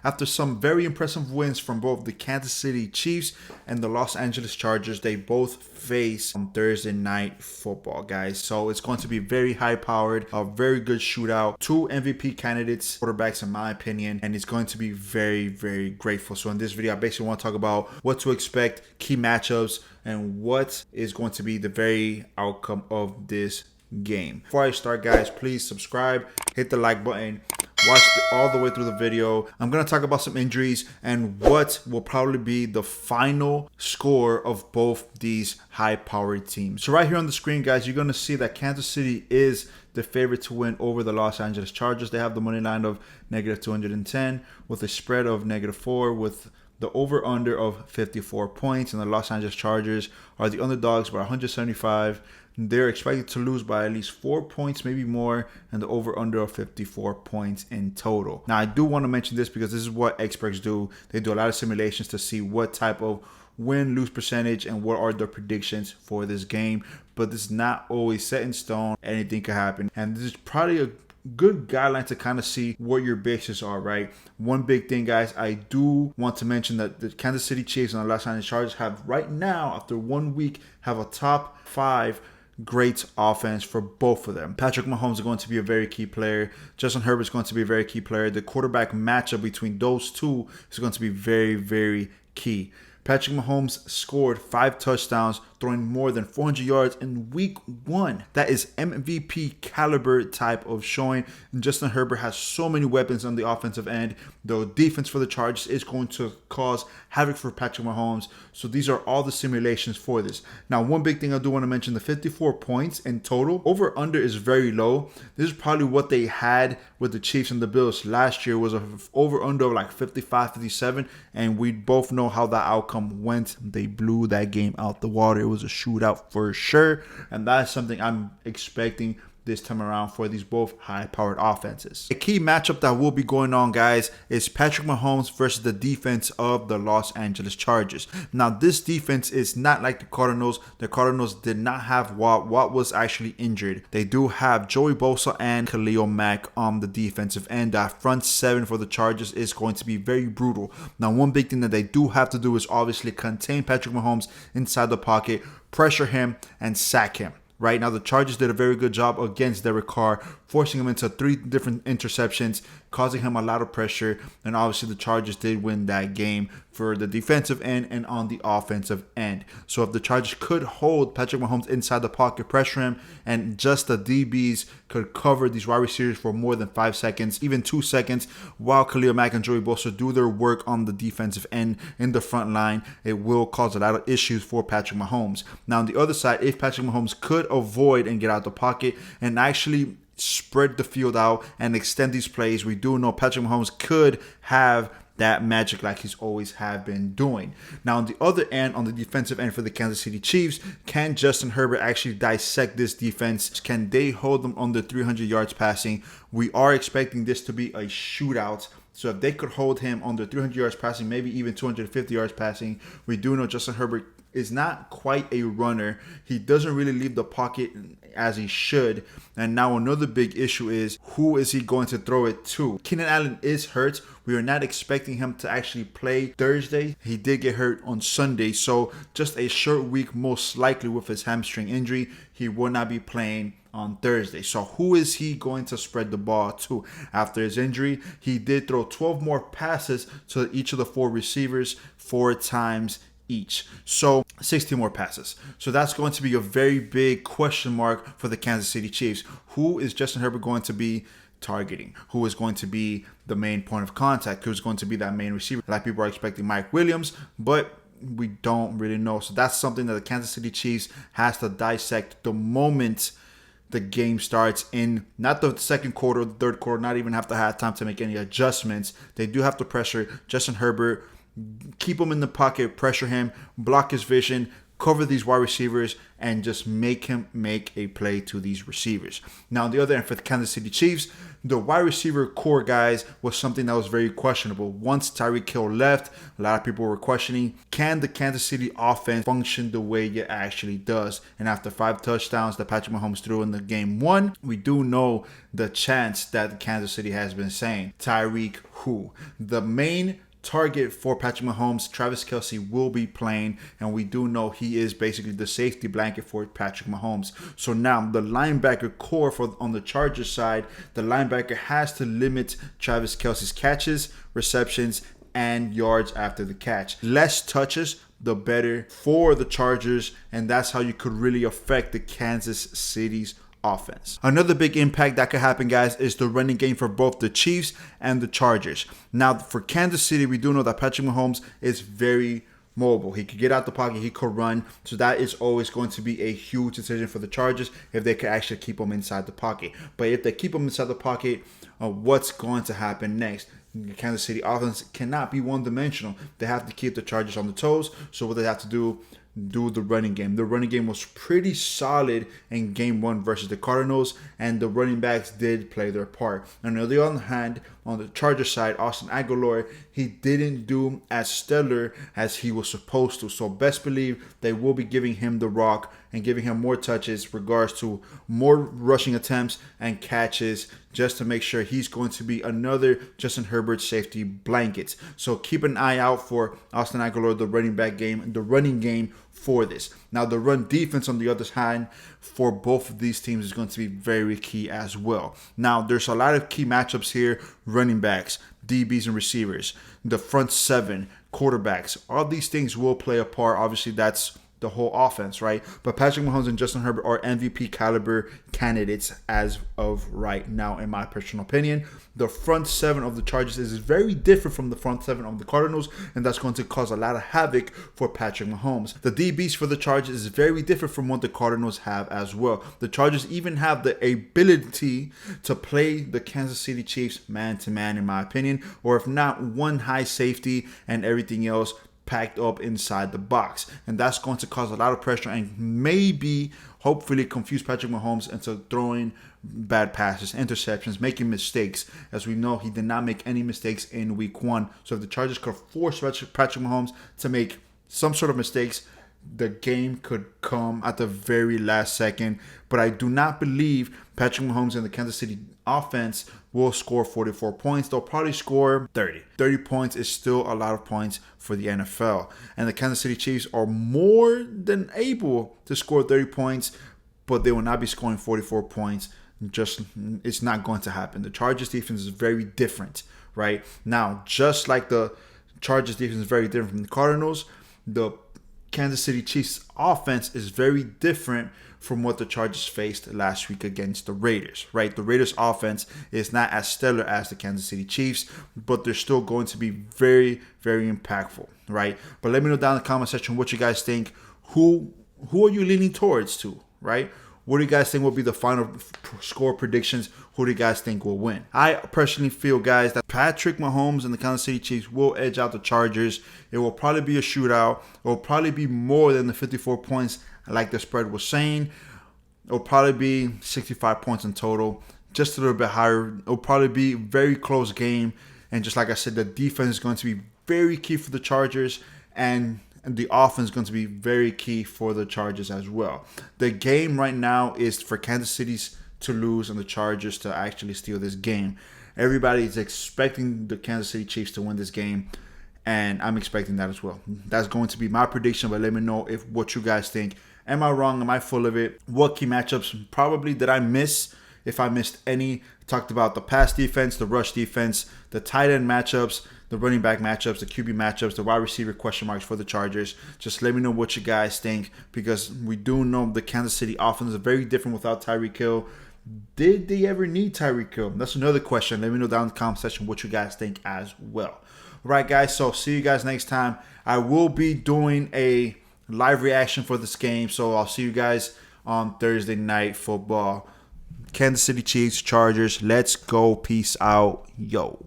After some very impressive wins from both the Kansas City Chiefs and the Los Angeles Chargers, they both face on Thursday Night Football, guys. So it's going to be very high-powered, a very good shootout. Two MVP candidates, quarterbacks in my opinion, and it's going to be very, very grateful. So in this video, I basically want to talk about what to expect, key matchups, and what is going to be the very outcome of this game. Before I start, guys, please subscribe, hit the like button, watch all the way through the video. I'm going to talk about some injuries and what will probably be the final score of both these high-powered teams. So right here on the screen, guys, you're going to see that Kansas City is the favorite to win over the Los Angeles Chargers. They have the money line of -210 with a spread of -4 with the over-under of 54 points, and the Los Angeles Chargers are the underdogs by 175. They're expected to lose by at least 4 points, maybe more, and the over-under of 54 points in total. Now, I do want to mention this because this is what experts do. They do a lot of simulations to see what type of win-lose percentage and what are the predictions for this game. But this is not always set in stone. Anything can happen. And this is probably a good guideline to kind of see what your bases are, right? One big thing, guys, I do want to mention that the Kansas City Chiefs and the Los Angeles Chargers have right now, after 1 week, have a top 5 great offense for both of them. Patrick Mahomes is going to be a very key player. Justin Herbert is going to be a very key player. The quarterback matchup between those two is going to be very, very key. Patrick Mahomes scored 5 touchdowns, throwing more than 400 yards in week 1. That is MVP caliber type of showing. And Justin Herbert has so many weapons on the offensive end. The defense for the Chargers is going to cause havoc for Patrick Mahomes. So these are all the simulations for this. Now, one big thing I do want to mention, the 54 points in total. Over under is very low. This is probably what they had with the Chiefs and the Bills last year, was a over under of like 55, 57. And we both know how that outcome went. They blew that game out the water. It was a shootout for sure, and that's something I'm expecting this time around for these both high-powered offenses. A key matchup that will be going on, guys, is Patrick Mahomes versus the defense of the Los Angeles Chargers. Now, this defense is not like the Cardinals. The Cardinals did not have Watt. Watt was actually injured. They do have Joey Bosa and Khalil Mack on the defensive end. That front seven for the Chargers is going to be very brutal. Now, one big thing that they do have to do is obviously contain Patrick Mahomes inside the pocket, pressure him, and sack him. Right now, the Chargers did a very good job against Derek Carr, forcing him into 3 different interceptions, causing him a lot of pressure. And obviously, the Chargers did win that game for the defensive end and on the offensive end. So if the Chargers could hold Patrick Mahomes inside the pocket, pressure him, and just the DBs could cover these wide receivers for more than 5 seconds, even 2 seconds, while Khalil Mack and Joey Bosa do their work on the defensive end in the front line, it will cause a lot of issues for Patrick Mahomes. Now, on the other side, if Patrick Mahomes could avoid and get out the pocket and actually spread the field out and extend these plays, we do know Patrick Mahomes could have that magic like he's always have been doing. Now, on the other end, on the defensive end for the Kansas City Chiefs, can Justin Herbert actually dissect this defense? Can they hold them under 300 yards passing? We are expecting this to be a shootout. So if they could hold him under 300 yards passing, maybe even 250 yards passing, we do know Justin Herbert is not quite a runner. He doesn't really leave the pocket as he should. And now another big issue is, who is he going to throw it to? Keenan Allen is hurt. We are not expecting him to actually play Thursday. He did get hurt on Sunday. So just a short week, most likely with his hamstring injury. He will not be playing on Thursday. So who is he going to spread the ball to? After his injury, he did throw 12 more passes to each of the 4 receivers 4 times each. So 16 more passes. So that's going to be a very big question mark for the Kansas City Chiefs. Who is Justin Herbert going to be targeting? Who is going to be the main point of contact? Who's going to be that main receiver? A lot of people are expecting Mike Williams, but we don't really know. So that's something that the Kansas City Chiefs has to dissect the moment the game starts, in not the second quarter or the third quarter, not even have to have time to make any adjustments. They do have to pressure Justin Herbert, keep him in the pocket, pressure him, block his vision, cover these wide receivers and just make him make a play to these receivers. Now, on the other end, for the Kansas City Chiefs, the wide receiver core, guys, was something that was very questionable. Once Tyreek Hill left, a lot of people were questioning, can the Kansas City offense function the way it actually does? And after 5 touchdowns that Patrick Mahomes threw in the game 1, we do know the chance that Kansas City has been saying. Tyreek who? The main target for Patrick Mahomes, Travis Kelce, will be playing, and we do know he is basically the safety blanket for Patrick Mahomes. So now the linebacker core on the Chargers side, the linebacker has to limit Travis Kelce's catches, receptions, and yards after the catch. Less touches, the better for the Chargers, and that's how you could really affect the Kansas City's offense. Another big impact that could happen, guys, is the running game for both the Chiefs and the Chargers. Now, for Kansas City, we do know that Patrick Mahomes is very mobile. He could get out the pocket, he could run. So that is always going to be a huge decision for the Chargers if they could actually keep him inside the pocket. But if they keep him inside the pocket, what's going to happen next? The Kansas City offense cannot be one-dimensional. They have to keep the Chargers on the toes. So what they have to do the running game. The running game was pretty solid in game 1 versus the Cardinals, and the running backs did play their part. And on the other hand, on the Chargers side, Austin Aguilar, he didn't do as stellar as he was supposed to. So best believe they will be giving him the rock and giving him more touches regards to more rushing attempts and catches, just to make sure he's going to be another Justin Herbert safety blanket. So keep an eye out for Austin Aguilar, the running game for this. Now, the run defense on the other hand for both of these teams is going to be very key as well. Now, there's a lot of key matchups here: running backs, DBs, and receivers, the front 7, quarterbacks. All these things will play a part. Obviously, that's the whole offense, right? But Patrick Mahomes and Justin Herbert are MVP caliber candidates as of right now, in my personal opinion. The front 7 of the Chargers is very different from the front 7 of the Cardinals, and that's going to cause a lot of havoc for Patrick Mahomes. The DBs for the Chargers is very different from what the Cardinals have as well. The Chargers even have the ability to play the Kansas City Chiefs man-to-man, in my opinion, or if not, one high safety and everything else packed up inside the box, and that's going to cause a lot of pressure and maybe hopefully confuse Patrick Mahomes into throwing bad passes, interceptions, making mistakes. As we know, he did not make any mistakes in week 1. So if the Chargers could force Patrick Mahomes to make some sort of mistakes, the game could come at the very last second. But I do not believe Patrick Mahomes and the Kansas City offense will score 44 points. They'll probably score 30. 30 points is still a lot of points for the NFL. And the Kansas City Chiefs are more than able to score 30 points, but they will not be scoring 44 points. It's not going to happen. The Chargers defense is very different, right? Now, just like the Chargers defense is very different from the Cardinals, the Kansas City Chiefs offense is very different from what the Chargers faced last week against the Raiders, right? The Raiders offense is not as stellar as the Kansas City Chiefs, but they're still going to be very, very impactful, right? But let me know down in the comment section what you guys think. Who are you leaning towards to, right? What do you guys think will be the final score predictions? Who do you guys think will win? I personally feel, guys, that Patrick Mahomes and the Kansas City Chiefs will edge out the Chargers. It will probably be a shootout. It will probably be more than the 54 points like the spread was saying. It will probably be 65 points in total, just a little bit higher. It will probably be a very close game. And just like I said, the defense is going to be very key for the Chargers, and the offense is going to be very key for the Chargers as well. The game right now is for Kansas City to lose and the Chargers to actually steal this game. Everybody is expecting the Kansas City Chiefs to win this game, and I'm expecting that as well. That's going to be my prediction, but let me know what you guys think. Am I wrong? Am I full of it? What key matchups probably did I miss? If I missed any, talked about the pass defense, the rush defense, the tight end matchups, the running back matchups, the QB matchups, the wide receiver question marks for the Chargers. Just let me know what you guys think, because we do know the Kansas City offense is very different without Tyreek Hill. Did they ever need Tyreek Hill? That's another question. Let me know down in the comment section what you guys think as well. All right, guys, so see you guys next time. I will be doing a live reaction for this game, so I'll see you guys on Thursday Night Football. Kansas City Chiefs, Chargers. Let's go. Peace out. Yo.